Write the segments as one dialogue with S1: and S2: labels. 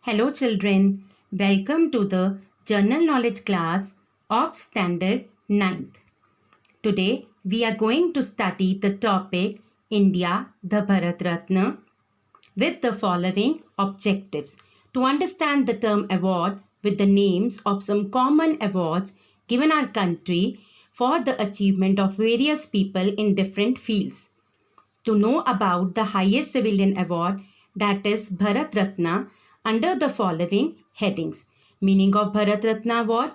S1: Hello children, welcome to the General Knowledge class of Standard 9th. Today we are going to study the topic India, the Bharat Ratna with the following objectives. To understand the term award with the names of some common awards given our country for the achievement of various people in different fields. To know about the highest civilian award, that is Bharat Ratna, under the following headings. Meaning of Bharat Ratna award,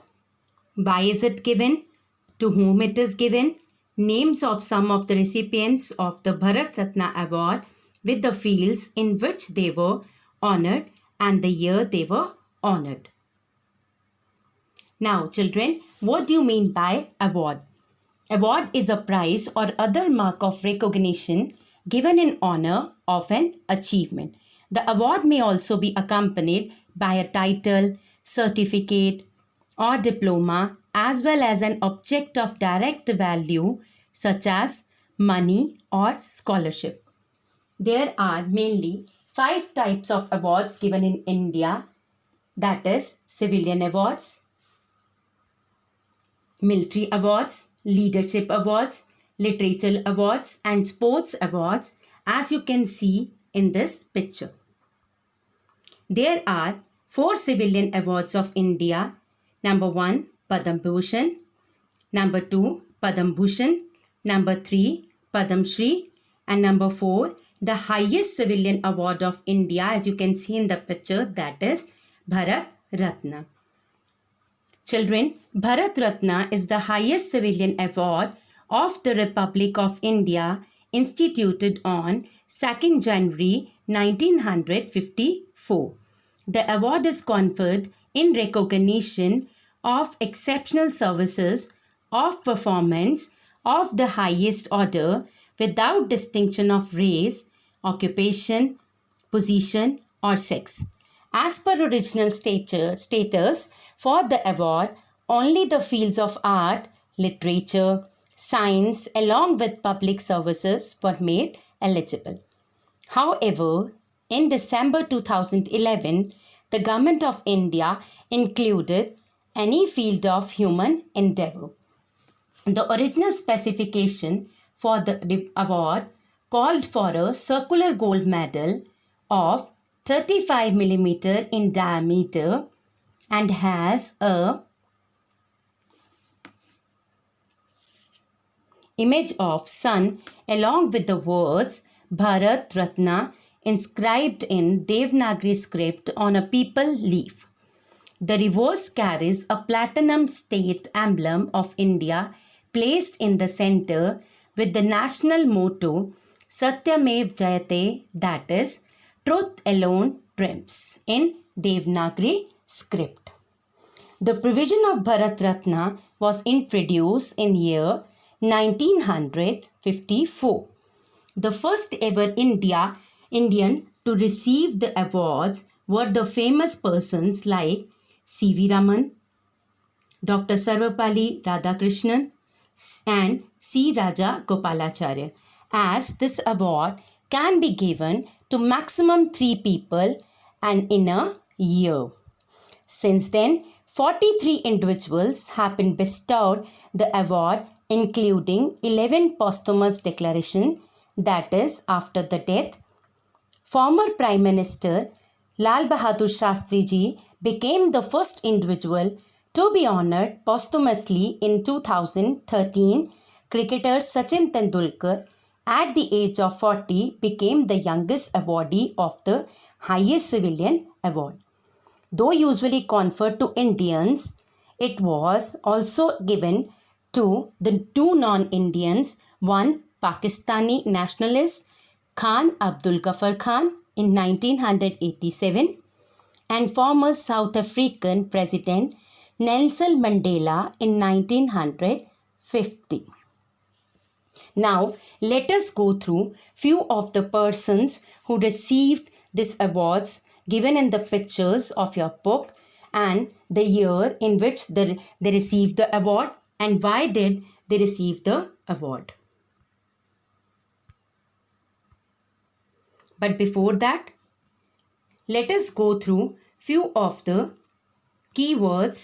S1: why is it given, to whom it is given, names of some of the recipients of the Bharat Ratna award with the fields in which they were honored and the year they were honored. Now children, what do you mean by award? Award is a prize or other mark of recognition given in honor of an achievement. The award may also be accompanied by a title, certificate, or diploma, as well as an object of direct value such as money or scholarship. There are mainly 5 types of awards given in India, that is civilian awards, military awards, leadership awards, literature awards, and sports awards, as you can see in this picture. There are 4 civilian awards of India. Number 1, Padam Bhushan. Number 2, Padam Bhushan. Number 3, Padam Shri. And number 4, the highest civilian award of India, as you can see in the picture, that is Bharat Ratna. Children, Bharat Ratna is the highest civilian award of the Republic of India, instituted on 2nd January 1954. The award is conferred in recognition of exceptional services of performance of the highest order without distinction of race, occupation, position, or sex. As per original status for the award, only the fields of art, literature, science, along with public services were made eligible. However, in December 2011, the Government of India included any field of human endeavor. The original specification for the award called for a circular gold medal of 35 mm in diameter and has a image of sun along with the words Bharat Ratna inscribed in Devanagari script on a people leaf. The reverse carries a platinum state emblem of India placed in the center with the national motto Satyamev Jayate, that is, truth alone triumphs, in Devanagari script. The provision of Bharat Ratna was introduced in year 1954. The first ever Indian to receive the awards were the famous persons like C.V. Raman, Dr. Sarvepalli Radhakrishnan, and C. Raja Gopalacharya, as this award can be given to maximum 3 people and in a year. Since then, 43 individuals have been bestowed the award, including 11 posthumous declaration, that is, after the death. Former Prime Minister Lal Bahadur Shastri Ji became the first individual to be honored posthumously in 2013. Cricketer Sachin Tendulkar, at the age of 40, became the youngest awardee of the highest civilian award. Though usually conferred to Indians, it was also given to the 2 non-Indians, one Pakistani nationalist Khan Abdul Ghaffar Khan in 1987 and former South African President Nelson Mandela in 1950. Now, let us go through few of the persons who received these awards given in the pictures of your book and the year in which they received the award and why did they receive the award. But before that, let us go through few of the keywords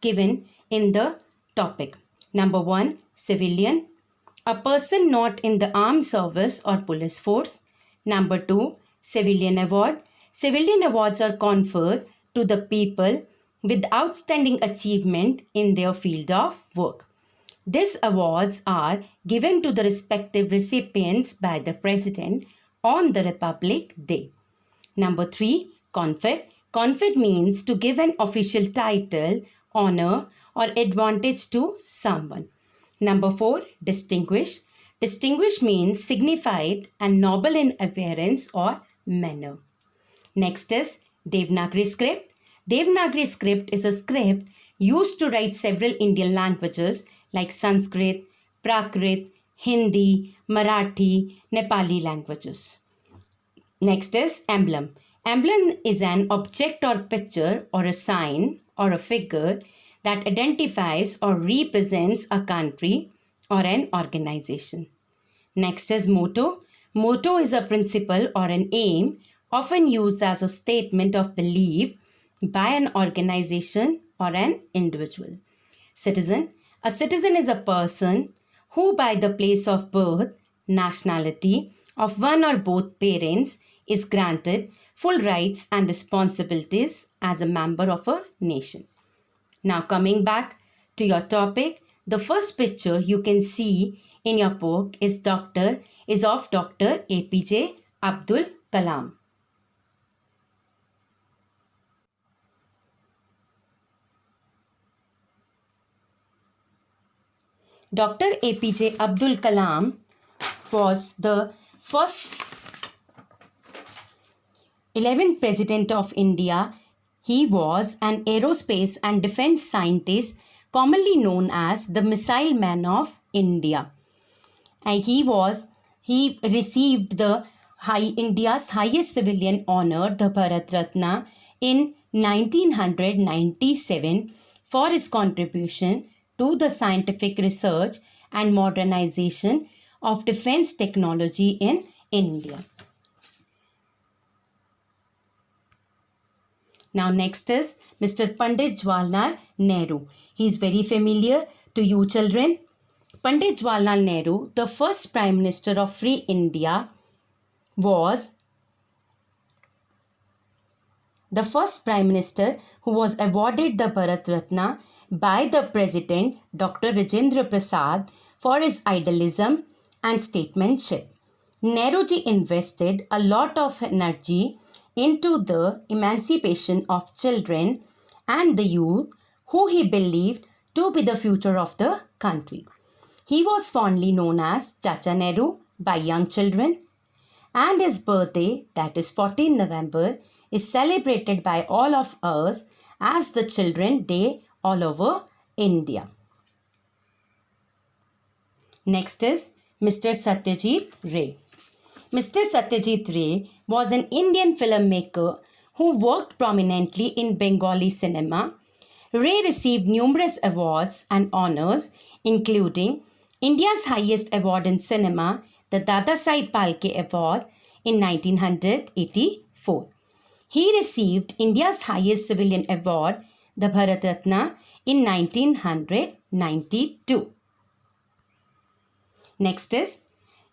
S1: given in the topic. Number 1, civilian, a person not in the armed service or police force. Number 2, civilian award. Civilian awards are conferred to the people with outstanding achievement in their field of work. These awards are given to the respective recipients by the President on the Republic Day. Number 3, conferred. Conferred means to give an official title, honor, or advantage to someone. Number 4, distinguished. Distinguished means signified and noble in appearance or manner. Next is Devanagari script. Devanagari script is a script used to write several Indian languages like Sanskrit, Prakrit, Hindi, Marathi, Nepali languages. Next is emblem. Emblem is an object or picture or a sign or a figure that identifies or represents a country or an organization. Next is motto. Motto is a principle or an aim often used as a statement of belief by an organization or an individual. Citizen. A citizen is a person who by the place of birth, nationality of one or both parents is granted full rights and responsibilities as a member of a nation. Now coming back to your topic, the first picture you can see in your book is of Dr. APJ Abdul Kalam. Dr. APJ Abdul Kalam was the first 11th President of India. He was an aerospace and defense scientist commonly known as the Missile Man of India. And he received India's highest civilian honor, the Bharat Ratna, in 1997 for his contribution to the scientific research and modernization of defense technology in India. Now next is Mr. Pandit Jawaharlal Nehru. He is very familiar to you children. Pandit Jawaharlal Nehru, the first Prime Minister of Free India, was the first Prime Minister who was awarded the Bharat Ratna by the President Dr. Rajendra Prasad for his idealism and statesmanship. Nehruji invested a lot of energy into the emancipation of children and the youth who he believed to be the future of the country. He was fondly known as Chacha Nehru by young children, and his birthday, that is 14 November, is celebrated by all of us as the Children Day all over India. Next is Mr. Satyajit Ray. Mr. Satyajit Ray was an Indian filmmaker who worked prominently in Bengali cinema. Ray received numerous awards and honors, including India's highest award in cinema, the Dadasaheb Phalke Award, in 1984. He received India's highest civilian award, the Bharat Ratna, in 1992. Next is,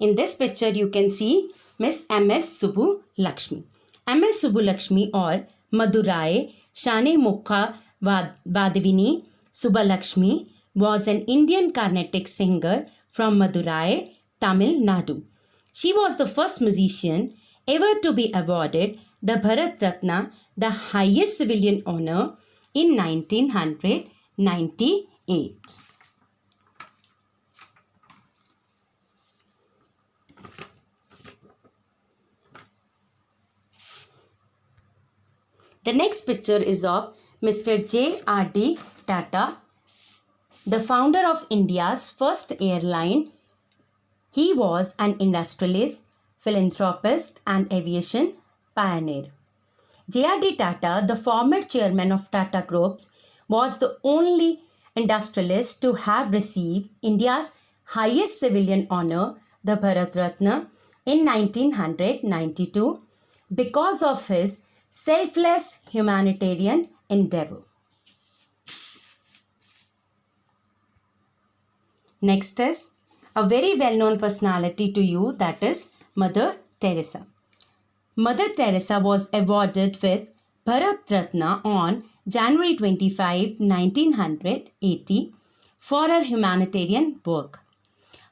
S1: in this picture you can see Miss M.S. Subbu Lakshmi. M.S. Subbu Lakshmi or Madurai Shane Mukha Vadavini Subba Lakshmi was an Indian Carnatic singer from Madurai, Tamil Nadu. She was the first musician ever to be awarded the Bharat Ratna, the highest civilian honor, in 1998. The next picture is of Mr. J.R.D. Tata, the founder of India's first airline. He was an industrialist, philanthropist, and aviation pioneer. J.R.D. Tata, the former chairman of Tata Groups, was the only industrialist to have received India's highest civilian honor, the Bharat Ratna, in 1992 because of his selfless humanitarian endeavor. Next is a very well-known personality to you, that is Mother Teresa. Mother Teresa was awarded with Bharat Ratna on January 25, 1980 for her humanitarian work.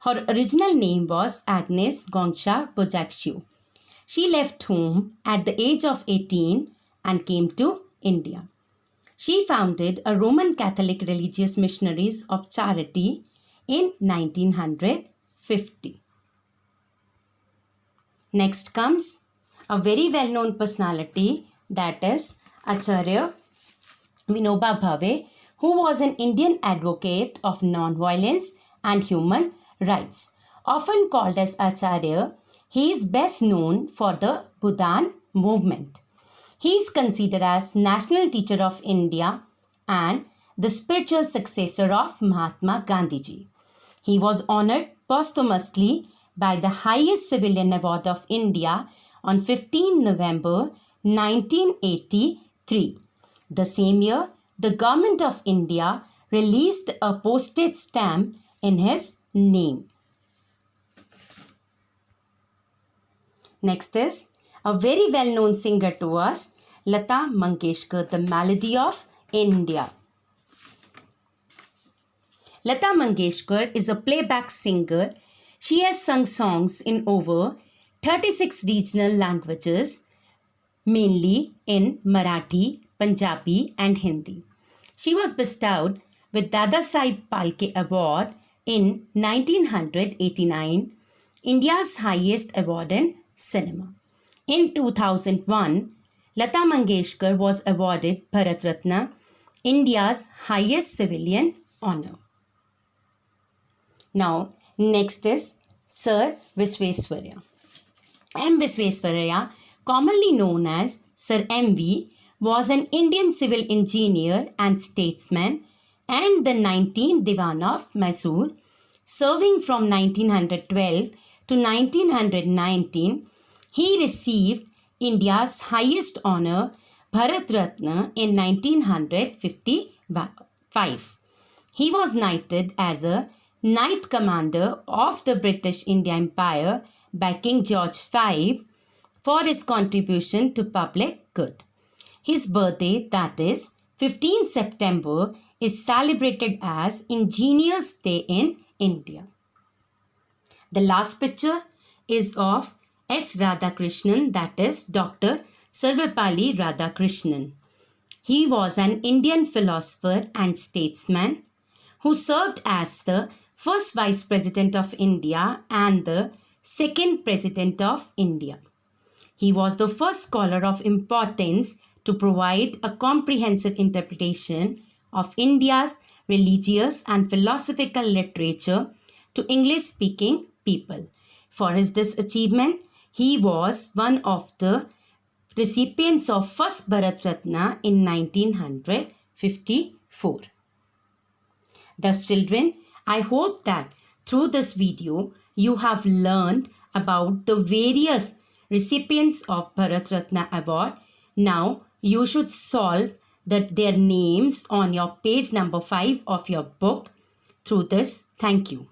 S1: Her original name was Agnes Gongsha Bojakshiu. She left home at the age of 18 and came to India. She founded a Roman Catholic religious missionaries of charity in 1950. Next comes a very well-known personality, that is Acharya Vinoba Bhave, who was an Indian advocate of non-violence and human rights. Often called as Acharya, he is best known for the Bhoodan movement. He is considered as National Teacher of India and the spiritual successor of Mahatma Gandhiji. He was honored posthumously by the highest civilian award of India on 15 November 1983. The same year, the Government of India released a postage stamp in his name. Next is a very well-known singer to us, Lata Mangeshkar, the Melody of India. Lata Mangeshkar is a playback singer. She has sung songs in over 36 regional languages, mainly in Marathi, Punjabi and Hindi. She was bestowed with Dada Saheb Phalke Award in 1989, India's highest award in cinema. In 2001, Lata Mangeshkar was awarded Bharat Ratna, India's highest civilian honor. Now, next is Sir Visvesvaraya. M. Visvesvaraya, commonly known as Sir M.V., was an Indian civil engineer and statesman and the 19th Diwan of Mysore, serving from 1912 to 1919. He received India's highest honor, Bharat Ratna, in 1955. He was knighted as a Knight Commander of the British India Empire by King George V for his contribution to public good. His birthday, that is 15 September, is celebrated as Engineers Day in India. The last picture is of S. Radhakrishnan, that is Dr. Sarvepalli Radhakrishnan. He was an Indian philosopher and statesman who served as the first Vice President of India and the second President of India. He was the first scholar of importance to provide a comprehensive interpretation of India's religious and philosophical literature to English-speaking people. For this achievement, he was one of the recipients of first Bharat Ratna in 1954. Thus, children, I hope that through this video, you have learned about the various recipients of Bharat Ratna Award. Now, you should solve their names on your page number 5 of your book. Through this, thank you.